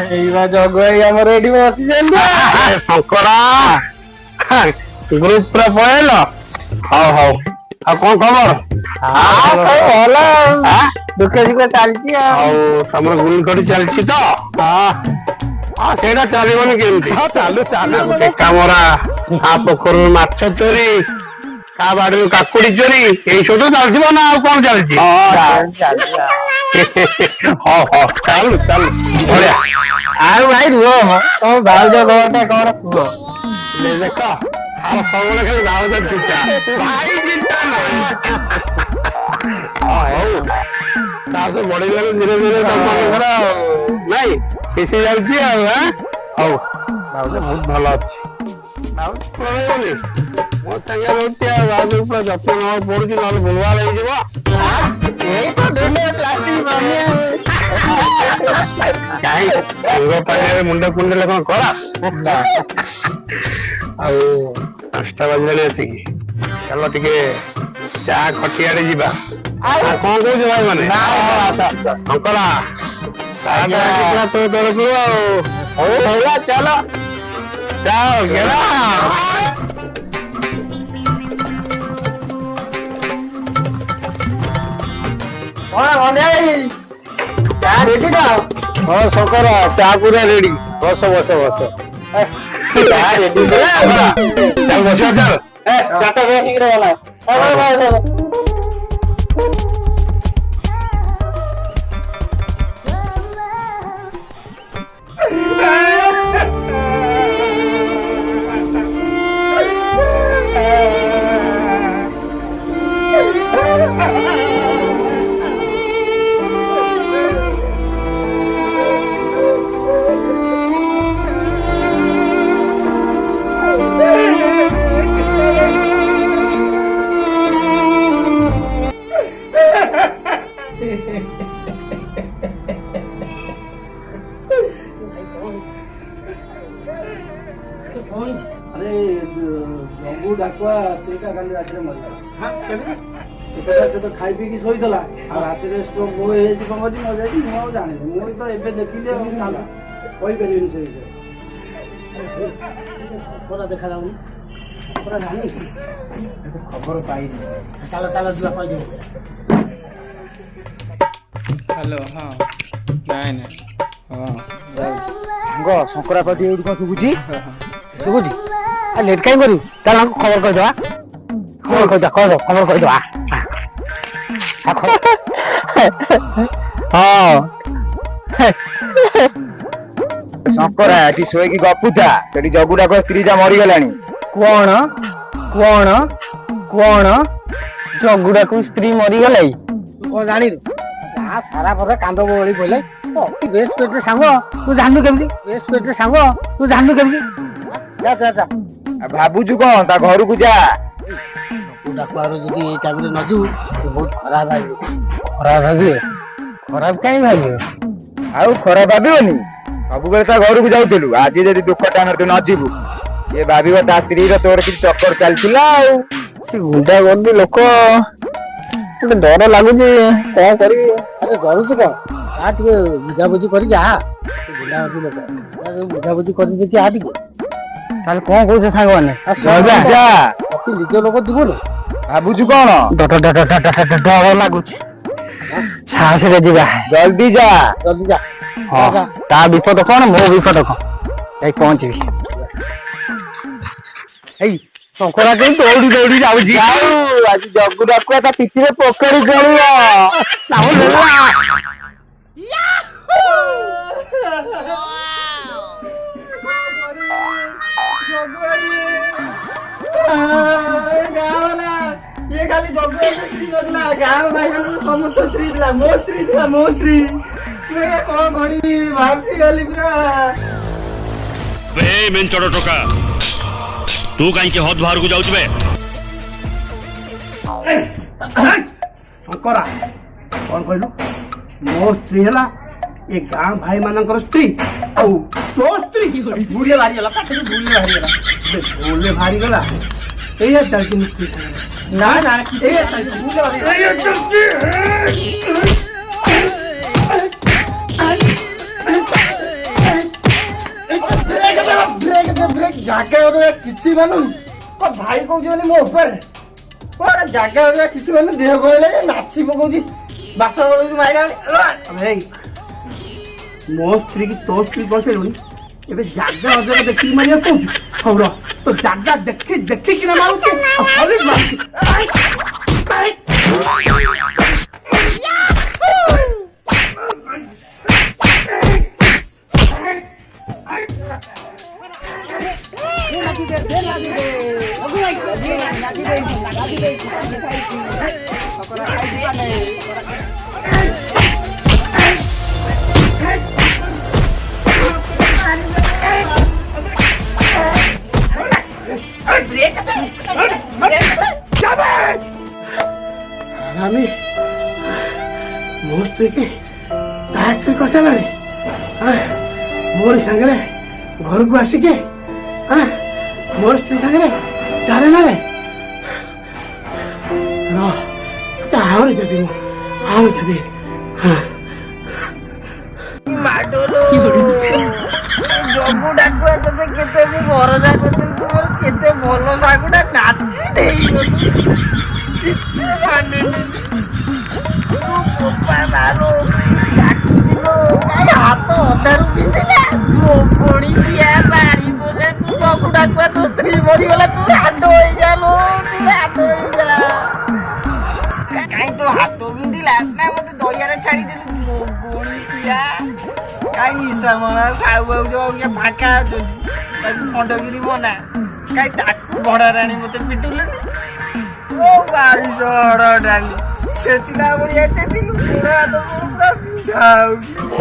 ଜଗ ଆମର ଏଠି ବସିଛନ୍ତି ଶଙ୍କରା ଗ୍ରୁପ ରେ ପଳେଇଲ। ହଉ ହଉ ଆଉ କଣ ଖବର? ଭଲ ଦୁଃଖ ସୁଖ ଚାଲିଛି ଆଉ ତମର ଗୁଲି ଖଟି ଚାଲିଛି ତ? ହଁ ସେଇଟା ଚାଲିବନି କେମିତି? ଚାଲୁ ଚାଲୁ ଗୋଟେ କାମରା କା ପୋଖରୀରୁ ମାଛ ଚୋରି, କା ବାଡିରୁ କାକୁଡି ଚୋରି, ଏଇ ସବୁ ତ ଚାଲିଥିବ ନା ଆଉ କଣ ଚାଲିଛି? ହଉ ହଉ ଚାଲୁ ଚାଲୁ ବଢିଆ। ଆଉ ଭାଇ ରୁହ ତମ ଭାଉଜ ଘରଟା କଣ କୁହ? ଦେଖ ଆଉ ସବୁବେଳେ ଖାଲି ଭାଉଜ ଚିନ୍ତା, ଭାଇ ଚିନ୍ତା ହଉ ଚାଷ ବଢିଗଲେ ଧୀରେ ଧୀରେ ତମମାନଙ୍କର ନାଇଁ ମିଶି ଯାଉଛି ଆଉ। ହଉ ଭାଉଜ ବହୁତ ଭଲ ଅଛି। ପଳେଇବନି ମୋ ସାଙ୍ଗେ ରହୁଛି ଆଉ ଭାଉଜ ପୁରା ଯତ୍ନ ନେବାକୁ ପଡୁଛି, ନହେଲେ ଭୁଲଭାଲ ହେଇଯିବ। ଏଇ ତ ଦୁନିଆ ପ୍ଲାଷ୍ଟିକ କାହିଁ ସାଙ୍ଗ ପାଖରେ ମୁଣ୍ଡ କୁଣ୍ଡେଇଲେ କଣ କଳା? ଆଉ 5ଟା ବାଜିଲାଣି ଆସିକି, ଚାଲ ଟିକେ ଚା ଖଟିଆଡେ ଯିବା। କଣ କହୁଛ ଭାଇ ମାନେ? ଶଙ୍କରା ତୋ ତରଫରୁ ଆଉ ହଉ ହେଲା ଚାଲ ଚାଲ ଗେଲା। କଣ ଭାଇ ଚା ରେଡି ତ? ହଁ ଶଙ୍କରା ଚା ପୁରା ରେଡି, ବସ ବସ ବସ। ଚା ରେଡି ଚାଲ ବସିବା ଚାଲ। ଚାଟା ଶୀଘ୍ର ଗଲା। अरे जंगू डाकुआ स्त्रीटा काली राति मरला से कथा से तो खाई पी की सोई थला आ राति रे स्ट्रोक हो हे जी कमदी न जाई मु जाने मु तो एबे देखिले नाला कोई करियो से सपना देखा जाउनी सपना जानी खबर पाई चलो चलो जुआ पाई दे। हेलो हां नाइ नाइ हां गो शंकरा पाटी एडी को सुबुची सुबुची आ लेट काई करू ताला खबर कह दवा खबर कह दवा खबर कह दवा ଶଙ୍କରା ଏଠି ଶୋଇକି ଗପୁଥା, ସେଠି ଜଗୁଡାକ ସ୍ତ୍ରୀଟା ମରିଗଲାଣି। କଣ କଣ କଣ ଜଗୁଡାକୁ ସ୍ତ୍ରୀ ମରିଗଲା? କଣ ଜାଣିଲୁ ଗାଁ ସାରା ପରା କାନ୍ଦ ବୋଳି ପଇଲେ ଅତି ବେଶ ପେଟରେ ସାଙ୍ଗ ତୁ ଜାଣିଲୁ କେମିତି? ବେଶ ପେଟରେ ସାଙ୍ଗ ତୁ ଜାଣିଲୁ କେମିତି? ଯା ଯା ଯା ଆଉ ଭାବୁଛୁ କଣ? ତା ଘରକୁ ଯା। ଡାକୁଆର ଯଦି ଏଇ ଚାବିରେ ନ ଯିବୁ ତୁ ବହୁତ ଖରାପ ଭାବିବୁ। ଖରାପ ଭାବିବେ? ଖରାପ କାହିଁ ଭାବିବେ? ଆଉ ଖରାପ ଭାବିବନି? ସବୁବେଳେ ତା ଘରକୁ ଯାଉଥିଲୁ, ଆଜି ଯଦି ଦୁଃଖ ଟାଇମରେ ତୁ ନ ଯିବୁ ସିଏ ଭାବିବ ତା ସ୍ତ୍ରୀର ତୋର କିଛି ଚକ୍କର ଚାଲିଥିଲା। ଆଉ ସେ ଗୁଣ୍ଡା ଗର୍ଦି ଲୋକ, ମତେ ଡର ଲାଗୁଛି, କଣ କରିବି? ଆରେ ଡରୁଛୁ କଣ? ତା ଟିକେ ବୁଝାବୁଝି କରି ଯା। ଗୁଣ୍ଡା ଗର୍ଦି ଲୋକ ବୁଝାବୁଝି କରି ଦେଖି ଆ ଟିକେ। ତାହେଲେ କଣ କହୁଛ ସାଙ୍ଗମାନେ? ଯା। ଅତି ନିଜ ଲୋକ ଯିବୁନି ଭାବୁଛୁ କଣ? ଡର ଲାଗୁଛି, ସାହସରେ ଯିବା। ଜଲ୍ଦି ଯା। ଜଲ୍ଦି ଯା। ହଁ ତା ବିପଦ କଣ, ମୋ ବିପଦ କଣ? ଯାଇ ପହଞ୍ଚିବି। ଏଇ ଶଙ୍କରା କେମିତି ଦୌଡ଼ି ଦୌଡ଼ି ଯାଉଛି? ଆଜି ଜଗୁ ଡାକୁଆ ତା ପିଠିରେ ପୋଖରୀ ଖେଳିବ। ଖାଲି ଜଗୁଆ ସ୍ତ୍ରୀ ନଥିଲା, ଗାଁ ଭାଇ ସମସ୍ତ ସ୍ତ୍ରୀ ଥିଲା, ମୋ ସ୍ତ୍ରୀ ଥିଲା, ମୋ ସ୍ତ୍ରୀ। କଣ କରିବି, ଭାସିଗଲି ପୁରା। मेन चढ़ टोका तू कहीं हद बाहर को जाऊँ बे शंकरा कौन कहलु मो स्त्री है ये गाँ भाई मानकर स्त्री आउ तो स्त्री भूले भारी गला काटे भूले भारी गला भूले भारी गला एया चलती स्त्री ना ना एया चलती भूले भारी एया चलती ବ୍ରେକ୍ ଜାଗା ଅଧୁରା କିଛି ମାନୁନି। କଣ ଭାଇ କହୁଛି ମାନେ ମୋ ଉପରେ କଣ ଜାଗା ଅଧୁରା କିଛି ମାନୁନି। ଦେହ କଣ ଲାଗେ ନାଚି ପକଉଛି ବାସ ବେଳକୁ ମାଇଲାଣି। ଏଇ ମୋ ସ୍ତ୍ରୀ କି ତୋ ସ୍ତ୍ରୀ କହିଲୁଣି ଏବେ ଜାଗା ଅଜର ଦେଖିକି ମାରିବା କହୁଛୁ। ହଉ ରହ ତ ଜାଗା ଦେଖିକିନା ମାରୁଛି ଆଉ ସଲିଡ୍ ମାରୁଛି। আমি ମୋ ସ୍ତ୍ରୀକି ତା ସ୍ତ୍ରୀ କରିସାରିଲାଣି। ମୋରି ସାଙ୍ଗରେ ଘରକୁ ଆସିକି ମୋର ସ୍ତ୍ରୀ ସାଙ୍ଗରେ ଡାରେ ନାରେ ଆହୁରି ଦେବି ମୁଁ ଆହୁରି ଦେବି। ଜଗୁ ଡାକୁଆ ତତେ କେତେ ମୁଁ ଭରସା କରିଥିଲି ତୁ ମୋର କେତେ ଭଲ ଶାଗୁଟା ନାଚି ଦେଇଗଲୁ କିଛି ମାନେନି। ହାତ ଅଧାରୁ ପିନ୍ଧିଲା ମୋ ପୁଣି ବାড়ি ବୋଲେ ତୁ ଜଗୁ ଡାକୁଆ ତୋ ସ୍ତ୍ରୀ ମରିଗଲା ତୁ ହାତ ହେଇଯାଲୁ ତୁ ହାତ ହେଇଯା। କାଇଁ ତୋ ହାତ ବିନ୍ଧିଲା ନା ମତେ ଦୟାରେ ଛାଡିଦେଲୁ ମୋ ପୁଣି କାଇଁ ନିଶା ମନା ସାହୁ ବାବୁ ଯୋଉ ଫାଙ୍କା ଅଛନ୍ତି ତାକୁ ଖଣ୍ଡଗିରି ମନା କାଇଁ ତାକୁ ଭଡା ରାଣୀ ମତେ ପିଟୁଲେନି। ଓ ଭାଇ ଜଡ ଡାଲି চেচিলা বড়িয়া চেচিলু পুরা হাত পুরা পিঠাও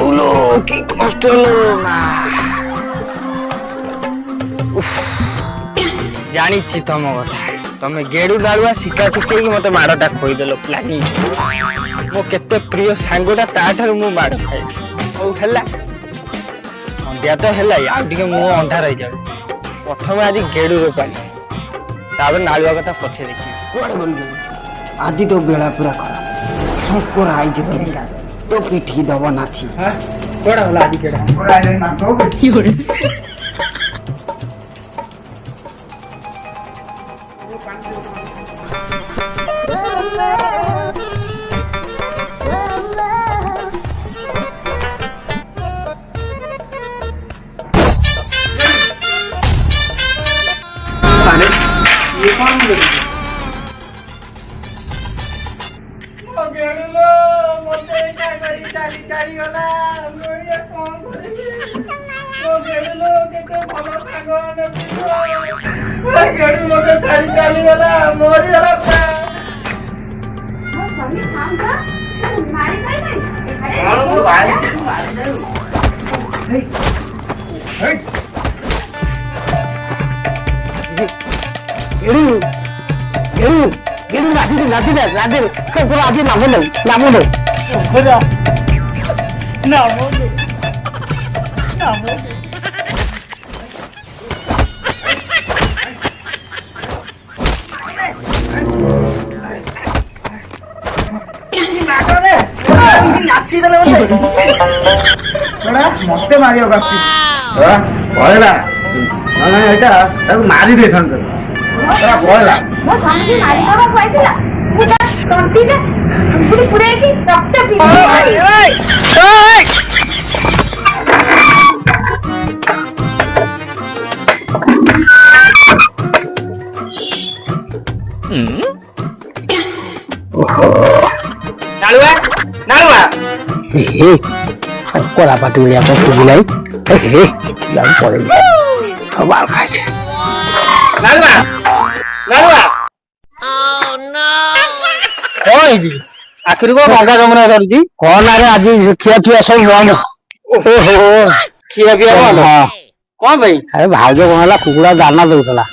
ওলো কি কষ্ট হলো না। ଜାଣିଛି ତମ କଥା। ତମେ ଗେଡୁ ଡାଳୁଆ ଶିକା ଶିଖେଇକି ମତେ ମାଡଟା ଖୋଇଦେଲ ପ୍ଲାନିଂ। ମୋ କେତେ ପ୍ରିୟ ସାଙ୍ଗଟା ତାଠାରୁ ମୁଁ ମାଡ ଖାଇଲି। ହଉ ହେଲା ସନ୍ଧ୍ୟା ତ ହେଲା ଆଉ ଟିକେ ମୁଁ ଅନ୍ଧାର ହେଇଯାଉ। ପ୍ରଥମେ ଆଜି ଗେଡୁର ପାଣି ତାପରେ ନାଳୁଆ କଥା ପଛେ ଦେଖିବି। କୁଆଡେ ଗଲୁ ଆଜି ତ ବେଳା ପୁରା ଖରାପ ଶଙ୍କର ଆଇଛି ବେଙ୍ଗା ତ ପିଠି ଦବ ନାଛି। କୁଆଡେ ଗଲା ଆଜି କେଡା কি করে ମତେ ମାରିବାକୁ ଆସିଛି କହିଲା ଏଇଟା ତାକୁ ମାରି ଦେଇଥାନ୍ତେ କହିଲା ମୋ ସ୍ୱାମୀ ମାରିଦବାକୁ କହିଥିଲା ମୁଁ ତା ତଣ୍ଟିରେ ଆଙ୍ଗୁଳି ପୁରେଇକି ରକ୍ତ কলা পাটি মিলিয়ে আপনার শুধু নাই পড়ে সবার খাইছে আখিরি কোন লঙ্কা জমনা ধরছি কন আরে আজ খিয়া পিয়া সব বন্ধ খিয়া পিয়া বন্ধ কন ভাই আরে ভাউজ কোন হলা কুকুড়া দানা দউতলা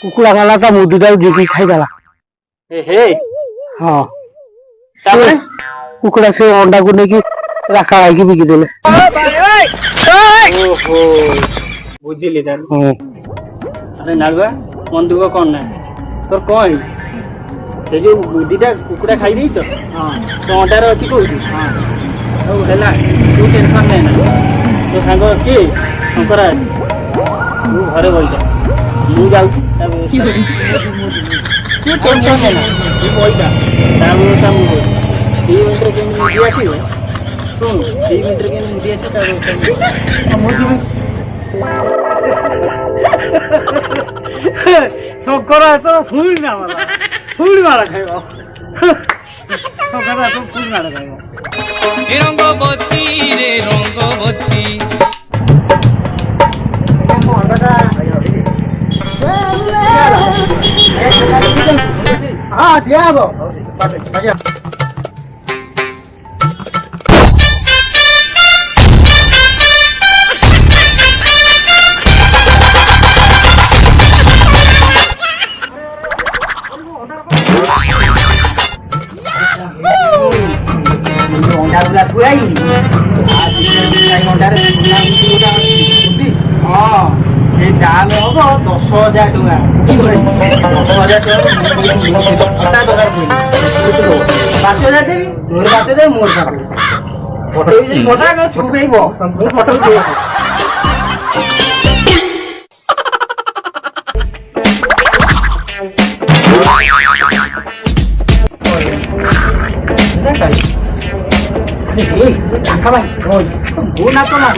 কুকুড়া খালা তা মুদিটাও জিকি খাইদেলা হ্যাঁ তারপরে কুকুড়া সে অন্ডাକୁ ନେଇକି রাখা ହେଇକି ବିକି ଦେଲେ ବୁଝିଲି ତାହେଲେ। ଆରେ ନାଳୁଆ ମନ ଦୁଃଖ କଣ ନା ତୋର କଣ ହେଇଛି ସେ ଯୋଉ ବୁଦ୍ଧିଟା କୁକୁଡ଼ା ଖାଇଦେଇ ତ ତୋ ଅଣ୍ଡାରେ ଅଛି କୋଉଠି ହଉ ହେଲା ତୁ ଟେନସନ ନେ ନା ତୋ ସାଙ୍ଗ କିଏ ଶଙ୍କରା ଅଛି ତୁ ଘରେ ବଇଯା ମୁଁ ଯାଉଛି ତା ବ୍ୟବସ୍ଥା ତୁ ଟେନସନ୍ ନେନା ତୁ ବଇଯା ତା ବ୍ୟବସ୍ଥା ମୁଁ କରିବି 2 ମିନିଟ୍ରେ କେମିତି ମୁଦି ଆସିବ ଶୁଣୁ 2 ମିନିଟ୍ରେ କେମିତି ମୁଦି ଆସିବ ତା ବ୍ୟବସ୍ଥା ମୁଁ ଯିବି ଛକରା ତ ଫୁଣି ନା ଫୁଣି ମାଡ଼ ଖାଇବ ଛକରା ତ ଫୁଣି ମାଡ଼ ଖାଇବ ରଙ୍ଗବତୀ ରେ ରଙ୍ଗବତୀ ହଁ ଦିଆହବ ଅଣ୍ଡା ପୁରାଇ ଅଣ୍ଡାରେ ହଁ ସେ ଦାମ ହବ 10,000 ଟଙ୍କା 10,000 ଟଙ୍କା 5,000 ଦେବି ମୋର 5,000 ମୋର ଫଟୋ ଛୁପେଇବ ମୁଁ ଫଟୋ ଦେବ ନା ତ ନା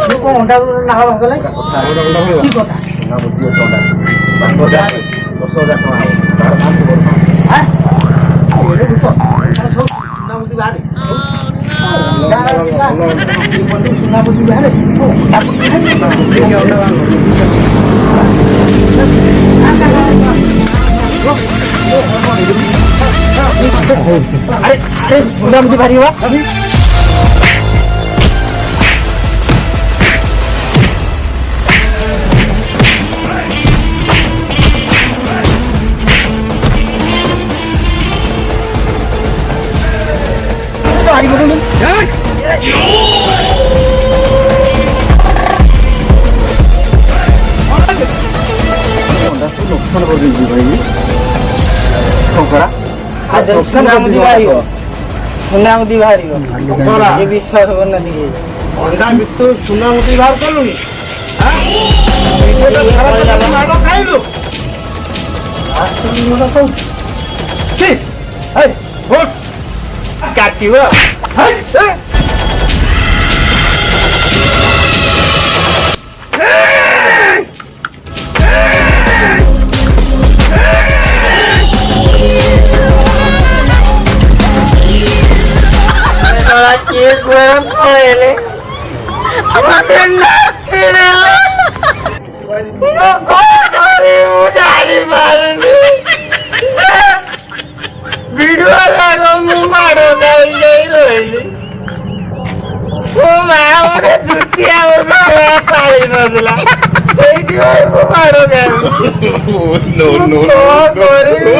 ତୁ କଣ ଅଣ୍ଡା ନା ଗଲେ କି କଥା 10,000 ଟଙ୍କା ସୁନାବୁଦ୍ଧି ବାହାରେ ସୁନାବୁଦ୍ଧି ବାହାରିବ ସୁନାମୁଦି ବାହାରିବ ବିଶ୍ୱାସ କରୁନାହାନ୍ତି ଅଣ୍ଡା ଭିତରୁ ସୁନାମୁଦି ବାହାର କଲୁନି ଖାଇଲୁ କାଟିବ କିଏ କୁଆଡ଼େ ପଳେଇଲେ ମତେ ନାଚିଦେଲେ ମୁଁ କଣ କରିବି ମୁଁ ଜାଣିପାରୁନି ଭିଡିଓ ଯାକ ମୁଁ ମାଡ଼ ଖାଇ ଯାଇ ରହିଲି ମୋ ମା ଗୋଟେ ଦ୍ୱିତୀୟ ବର୍ଷ ପାଳି ନଥିଲା ସେଇଥିପାଇଁ ମୁଁ ମାଡ଼ ଖାଇଲି କଣ କରିବି